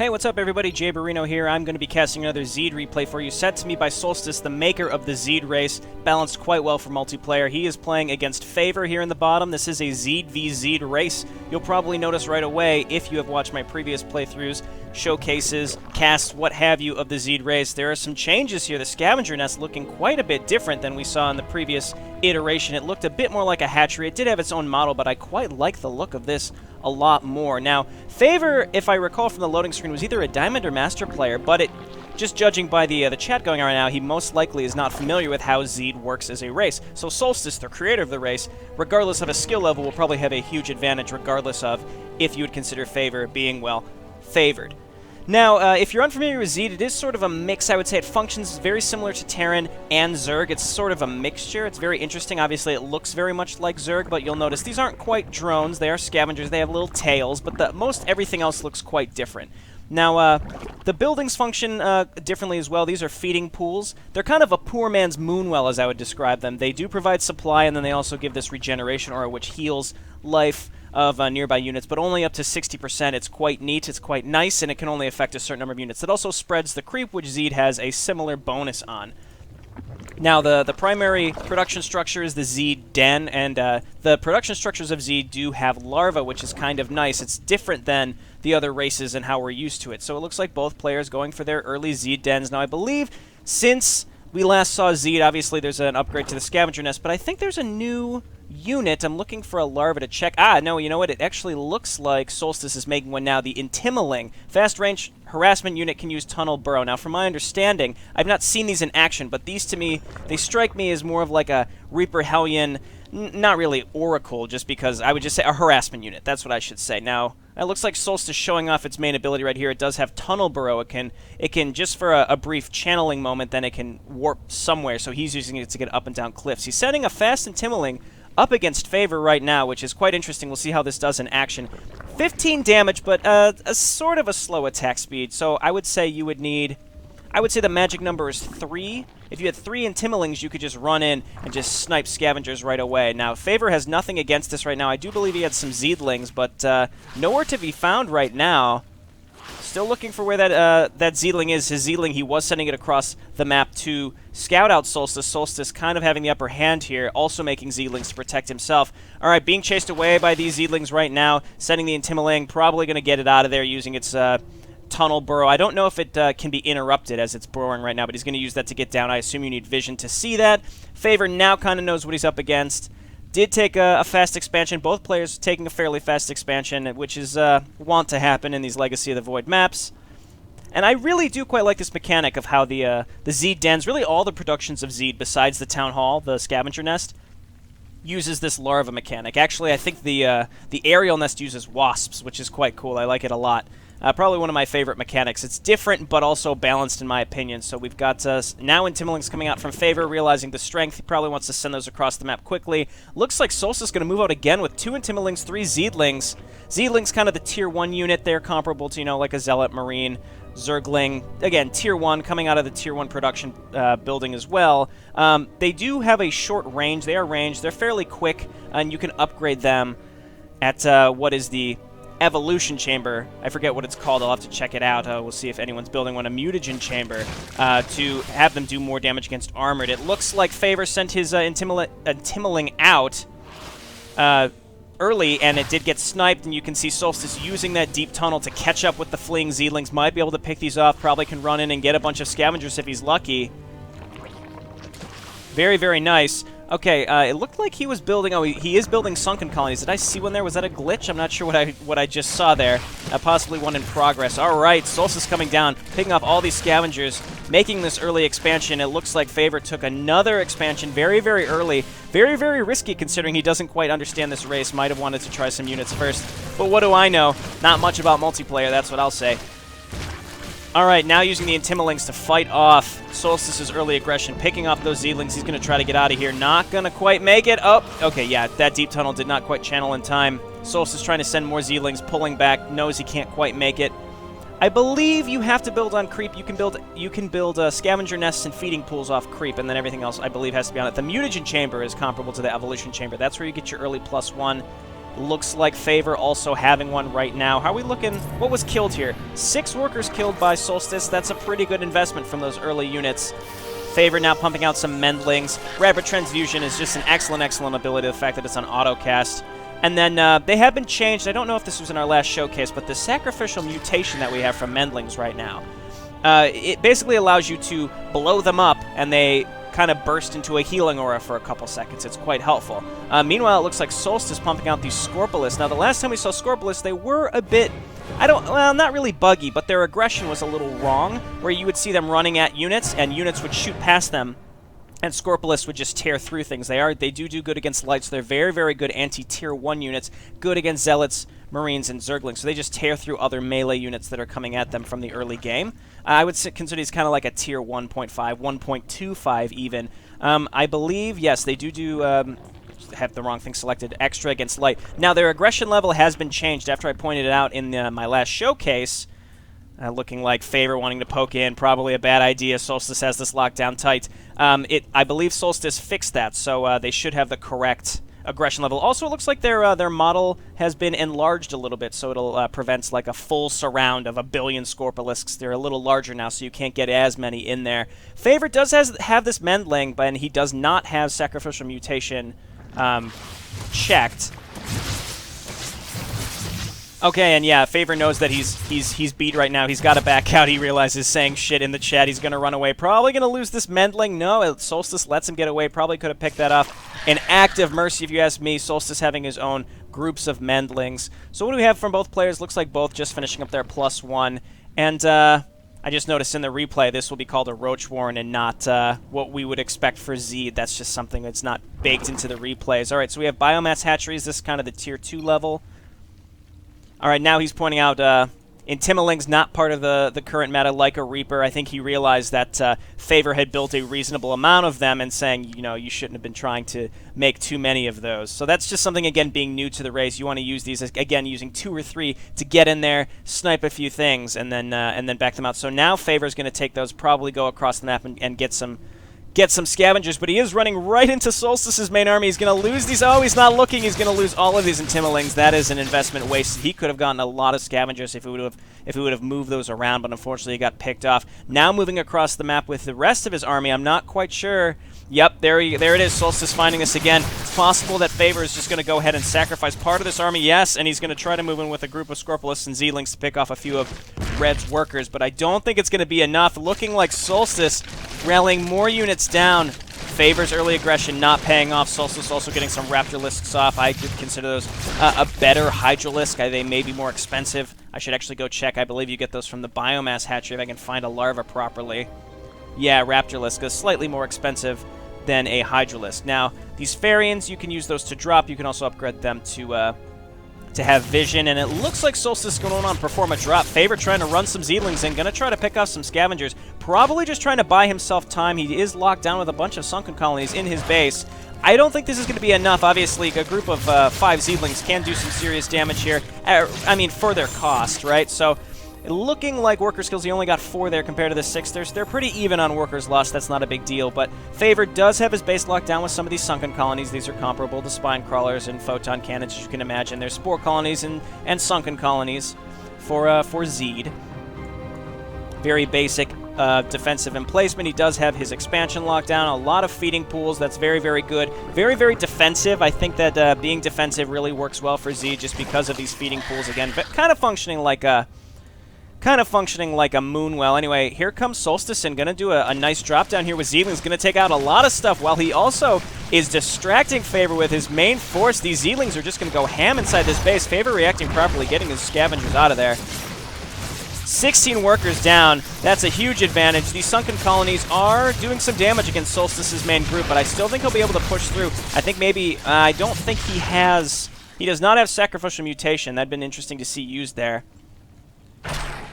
Hey, what's up everybody? Jayborino here. I'm going to be casting another Xeyed replay for you, set to me by Solstice, the maker of the Xeyed race, balanced quite well for multiplayer. He is playing against Favor here in the bottom. This is a Xeyed v Xeyed race. You'll probably notice right away, if you have watched my previous playthroughs, showcases, casts, what have you, of the Xeyed race. There are some changes here. The scavenger nest looking quite a bit different than we saw in the previous iteration. It looked a bit more like a hatchery. It did have its own model, but I quite like the look of this a lot more. Now, Favor, if I recall from the loading screen, was either a Diamond or Master player, but just judging by the chat going on right now, he most likely is not familiar with how Xeyed works as a race. So Solstice, the creator of the race, regardless of a skill level, will probably have a huge advantage regardless of if you would consider Favor being, well, favored. Now, if you're unfamiliar with Xeyed, it is sort of a mix. I would say it functions very similar to Terran and Zerg. It's sort of a mixture. It's very interesting. Obviously, it looks very much like Zerg, but you'll notice these aren't quite drones. They are scavengers. They have little tails, but most everything else looks quite different. Now, the buildings function differently as well. These are feeding pools. They're kind of a poor man's moonwell, as I would describe them. They do provide supply, and then they also give this regeneration aura, which heals life of nearby units, but only up to 60%. It's quite neat, it's quite nice, and it can only affect a certain number of units. It also spreads the creep, which Xeyed has a similar bonus on. Now, the primary production structure is the Xeyed den, and the production structures of Xeyed do have larvae, which is kind of nice. It's different than the other races and how we're used to it. So it looks like both players going for their early Xeyed dens. Now, I believe since we last saw Xeyed, obviously there's an upgrade to the scavenger nest, but I think there's a new unit. I'm looking for a larva to check. Ah, no, you know what? It actually looks like Solstice is making one now, the Intimiling. Fast-range harassment unit can use tunnel burrow. Now, from my understanding, I've not seen these in action, but these to me, they strike me as more of like a Reaper Hellion, not really Oracle, just because I would just say a harassment unit. That's what I should say. Now, it looks like Solstice showing off its main ability right here. It does have tunnel burrow. It can just for a brief channeling moment, then it can warp somewhere, so he's using it to get up and down cliffs. He's setting a fast Intimiling up against Favor right now, which is quite interesting. We'll see how this does in action. 15 damage, but a sort of a slow attack speed, so I would say you would need... I would say the magic number is 3. If you had 3 Intimilings, you could just run in and just snipe scavengers right away. Now, Favor has nothing against this right now. I do believe he had some Xeyedlings, but nowhere to be found right now. Still looking for where that Xeyedling is. His Xeyedling, he was sending it across the map to scout out Solstice. Solstice kind of having the upper hand here, also making Xeyedlings to protect himself. All right, being chased away by these Xeyedlings right now, sending the Intimiling, probably going to get it out of there using its tunnel burrow. I don't know if it can be interrupted as it's burrowing right now, but he's going to use that to get down. I assume you need vision to see that. Favor now kind of knows what he's up against. Did take a fast expansion. Both players taking a fairly fast expansion, which is want to happen in these Legacy of the Void maps. And I really do quite like this mechanic of how the Xeyed dens, really all the productions of Xeyed besides the Town Hall, the Scavenger Nest, uses this larva mechanic. Actually, I think the Aerial Nest uses wasps, which is quite cool. I like it a lot. Probably one of my favorite mechanics. It's different, but also balanced in my opinion. So we've got now Intimilings coming out from Favor, realizing the strength. He probably wants to send those across the map quickly. Looks like Solstice is going to move out again with 2 Intimilings, 3 Xeyedlings. Xeyedling's kind of the Tier 1 unit. They're comparable to, you know, like a Zealot Marine, Zergling. Again, Tier 1, coming out of the Tier 1 production building as well. They do have a short range. They are ranged. They're fairly quick, and you can upgrade them at what is the evolution chamber. I forget what it's called. I'll have to check it out. We'll see if anyone's building one. A mutagen chamber to have them do more damage against armored. It looks like Favor sent his Intimiling out early, and it did get sniped, and you can see Solstice using that deep tunnel to catch up with the fleeing Xeyedlings. Might be able to pick these off. Probably can run in and get a bunch of scavengers if he's lucky. Very, very nice. Okay, it looked like he was building... Oh, he is building sunken colonies. Did I see one there? Was that a glitch? I'm not sure what I just saw there. Possibly one in progress. All right, Solstice coming down, picking off all these scavengers, making this early expansion. It looks like Favor took another expansion very, very early. Very, very risky considering he doesn't quite understand this race. Might have wanted to try some units first. But what do I know? Not much about multiplayer, that's what I'll say. All right, now using the Intimilings to fight off Solstice's early aggression, picking off those Xeyedlings. He's going to try to get out of here. Not going to quite make it. Oh, okay, yeah, that deep tunnel did not quite channel in time. Solstice trying to send more Xeyedlings, pulling back, knows he can't quite make it. I believe you have to build on creep. You can build scavenger nests and feeding pools off creep, and then everything else, I believe, has to be on it. The mutagen chamber is comparable to the evolution chamber. That's where you get your early +1. Looks like Favor also having one right now. How are we looking? What was killed here? 6 workers killed by Solstice. That's a pretty good investment from those early units. Favor now pumping out some Mendlings. Rapid Transfusion is just an excellent, excellent ability. The fact that it's on autocast. And then they have been changed. I don't know if this was in our last showcase, but the sacrificial mutation that we have from Mendlings right now, it basically allows you to blow them up, and they kind of burst into a healing aura for a couple seconds. It's quite helpful. Meanwhile, it looks like Solstice pumping out these Scorpilis. Now, the last time we saw Scorpilis, they were a bit, well, not really buggy, but their aggression was a little wrong, where you would see them running at units, and units would shoot past them, and Scorpilis would just tear through things. They do good against light, so they're very, very good anti-tier 1 units, good against Zealots, Marines, and Zerglings. So they just tear through other melee units that are coming at them from the early game. I would consider these kind of like a tier 1.5, 1.25 even. I believe, yes, they do have the wrong thing selected, extra against light. Now, their aggression level has been changed after I pointed it out in my last showcase. Looking like Favor wanting to poke in, probably a bad idea. Solstice has this locked down tight. I believe Solstice fixed that, so they should have the correct aggression level. Also, it looks like their model has been enlarged a little bit, so it'll prevent like a full surround of 1 billion Scorpilisks. They're a little larger now, so you can't get as many in there. Favor does have this Mendling, but he does not have sacrificial mutation checked. Okay, and yeah, Favor knows that he's beat right now. He's got to back out. He realizes saying shit in the chat. He's going to run away. Probably going to lose this Mendling. No, Solstice lets him get away. Probably could have picked that up. An act of mercy, if you ask me. Solstice having his own groups of Mendlings. So what do we have from both players? Looks like both just finishing up their +1. And I just noticed in the replay this will be called a Roach Warren and not what we would expect for Xeyed. That's just something that's not baked into the replays. All right, so we have Biomass Hatcheries. This is kind of the tier 2 level. All right, now he's pointing out Intimiling's not part of the current meta like a Reaper. I think he realized that Favor had built a reasonable amount of them and saying, you know, you shouldn't have been trying to make too many of those. So that's just something, again, being new to the race. You want to use these, again, using 2 or 3 to get in there, snipe a few things, and then back them out. So now Favor's going to take those, probably go across the map and get some scavengers, but he is running right into Solstice's main army. He's going to lose these. Oh, he's not looking. He's going to lose all of these Intimilings. That is an investment wasted. He could have gotten a lot of scavengers if he would have moved those around, but unfortunately he got picked off. Now moving across the map with the rest of his army. I'm not quite sure. Yep, there it is. Solstice finding this again. It's possible that Favor is just going to go ahead and sacrifice part of this army. Yes, and he's going to try to move in with a group of Scorpilis and Zealings to pick off a few of Red's workers, but I don't think it's going to be enough. Looking like Solstice rallying more units down. Favor's early aggression not paying off. Solstice also getting some Raptorlisks off. I could consider those a better Hydralisk. They may be more expensive. I should actually go check. I believe you get those from the Biomass Hatchery if I can find a larva properly. Yeah, Raptorlisk is slightly more expensive than a Hydralisk. Now, these Farians, you can use those to drop. You can also upgrade them to have vision, and it looks like Solstice is going on perform a drop. Favor trying to run some Zealings in, going to try to pick off some Scavengers. Probably just trying to buy himself time. He is locked down with a bunch of Sunken Colonies in his base. I don't think this is going to be enough. Obviously, a group of 5 Zealings can do some serious damage here. I mean, for their cost, right? So, looking like worker skills, he only got 4 there compared to the 6. They're pretty even on workers lost. That's not a big deal. But Favor does have his base locked down with some of these Sunken Colonies. These are comparable to Spine Crawlers and Photon Cannons, as you can imagine. There's Spore Colonies and Sunken Colonies for Xeyed. Very basic defensive emplacement. He does have his expansion locked down. A lot of feeding pools. That's very, very good. Very, very defensive. I think that being defensive really works well for Xeyed just because of these feeding pools again. But kind of functioning like a Moonwell. Anyway, here comes Solstice and going to do a nice drop down here with Zealings. Going to take out a lot of stuff while he also is distracting Favor with his main force. These Zealings are just going to go ham inside this base. Favor reacting properly, getting his Scavengers out of there. 16 workers down. That's a huge advantage. These Sunken Colonies are doing some damage against Solstice's main group, but I still think he'll be able to push through. I think maybe, I don't think he does not have Sacrificial Mutation. That'd been interesting to see used there.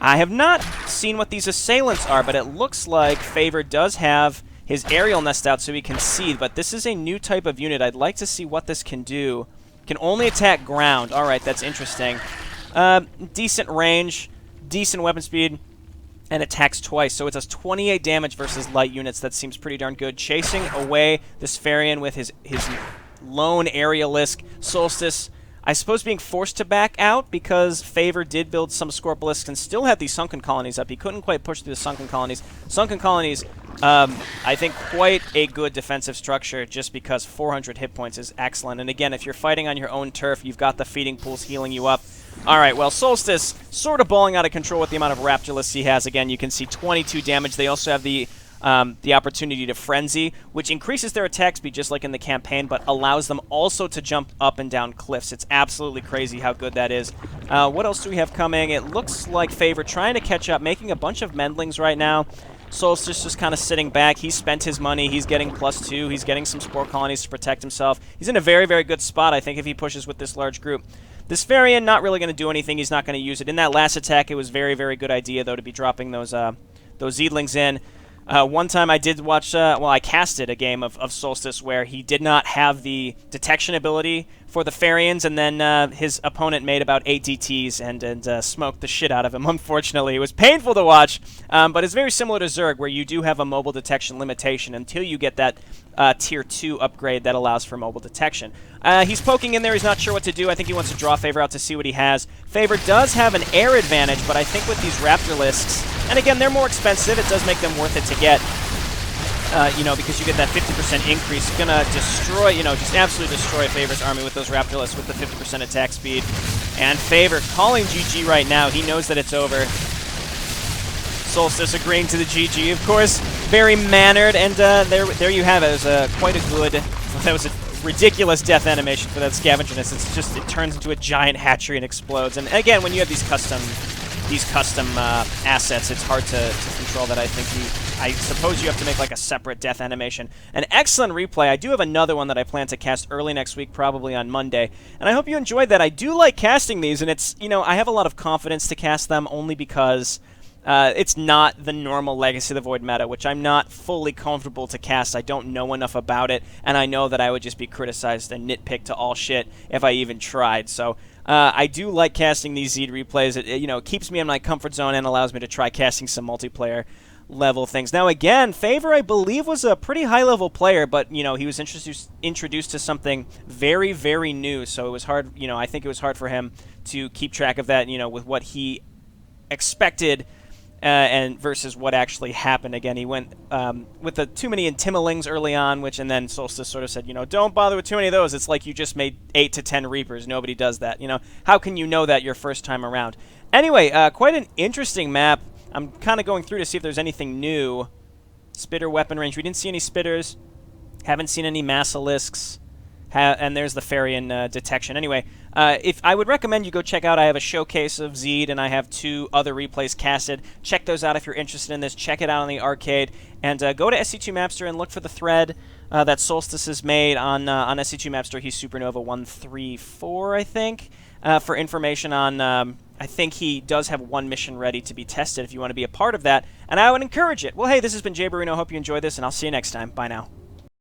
I have not seen what these assailants are, but it looks like Favor does have his aerial nest out so he can see, but this is a new type of unit. I'd like to see what this can do. Can only attack ground. All right, that's interesting. Decent range, decent weapon speed, and attacks twice, so it does 28 damage versus light units. That seems pretty darn good. Chasing away this Farian with his lone aerialisk. Solstice I suppose being forced to back out because Favor did build some Scorpolisks and still had these Sunken Colonies up. He couldn't quite push through the Sunken Colonies. Sunken Colonies, I think quite a good defensive structure just because 400 hit points is excellent. And again, if you're fighting on your own turf, you've got the feeding pools healing you up. All right, well, Solstice sort of balling out of control with the amount of Raptorlists he has. Again, you can see 22 damage. They also have the opportunity to Frenzy, which increases their attack speed just like in the campaign, but allows them also to jump up and down cliffs. It's absolutely crazy how good that is. What else do we have coming? It looks like Favor trying to catch up, making a bunch of Mendlings right now. Solstice just kind of sitting back. He's spent his money. He's getting +2. He's getting some Spore Colonies to protect himself. He's in a very, very good spot, I think, if he pushes with this large group. This Varian, not really going to do anything. He's not going to use it. In that last attack, it was very, very good idea, though, to be dropping those Zeedlings in. One time I did watch, well, I casted a game of Solstice where he did not have the detection ability for the Farians, and then his opponent made about 8 DTs and smoked the shit out of him, unfortunately. It was painful to watch, but it's very similar to Zerg, where you do have a mobile detection limitation until you get that Tier 2 upgrade that allows for mobile detection. He's poking in there. He's not sure what to do. I think he wants to draw Favor out to see what he has. Favor does have an air advantage, but I think with these Raptorlisks, and again, they're more expensive. It does make them worth it to get, you know, because you get that 50% increase. You're going to destroy, you know, just absolutely destroy Favor's army with those Raptorlisks with the 50% attack speed. And Favor calling GG right now. He knows that it's over. Solstice agreeing to the GG, of course. Very mannered, and there you have it. It was quite a good, that was a ridiculous death animation for that Scavengerness. It's just, it turns into a giant hatchery and explodes. And again, when you have these custom assets, it's hard to control that. I suppose you have to make like a separate death animation. An excellent replay. I do have another one that I plan to cast early next week, probably on Monday. And I hope you enjoyed that. I do like casting these, and it's, you know, I have a lot of confidence to cast them only because it's not the normal Legacy of the Void meta, which I'm not fully comfortable to cast. I don't know enough about it, and I know that I would just be criticized and nitpicked to all shit if I even tried. So I do like casting these Xeyed replays. It, you know, keeps me in my comfort zone and allows me to try casting some multiplayer level things. Now again, Favor, I believe, was a pretty high-level player, but, you know, he was introduced to something very, very new, so it was hard, you know, I think it was hard for him to keep track of that, you know, with what he expected and versus what actually happened. Again, he went with the too many Intimilings early on, and then Solstice sort of said, you know, don't bother with too many of those. It's like you just made 8 to 10 Reapers. Nobody does that. You know, how can you know that your first time around? Anyway, quite an interesting map. I'm kind of going through to see if there's anything new. Spitter weapon range. We didn't see any Spitters. Haven't seen any Massalisks. And there's the Farian detection. Anyway, if I would recommend you go check out, I have a showcase of Xeyed, and I have 2 other replays casted. Check those out if you're interested in this. Check it out on the arcade. And go to SC2 Mapster and look for the thread that Solstice has made on SC2 Mapster. He's Supernova 134, I think, for information on... I think he does have 1 mission ready to be tested if you want to be a part of that. And I would encourage it. Well, hey, this has been JayborinoPlays. Hope you enjoyed this, and I'll see you next time. Bye now.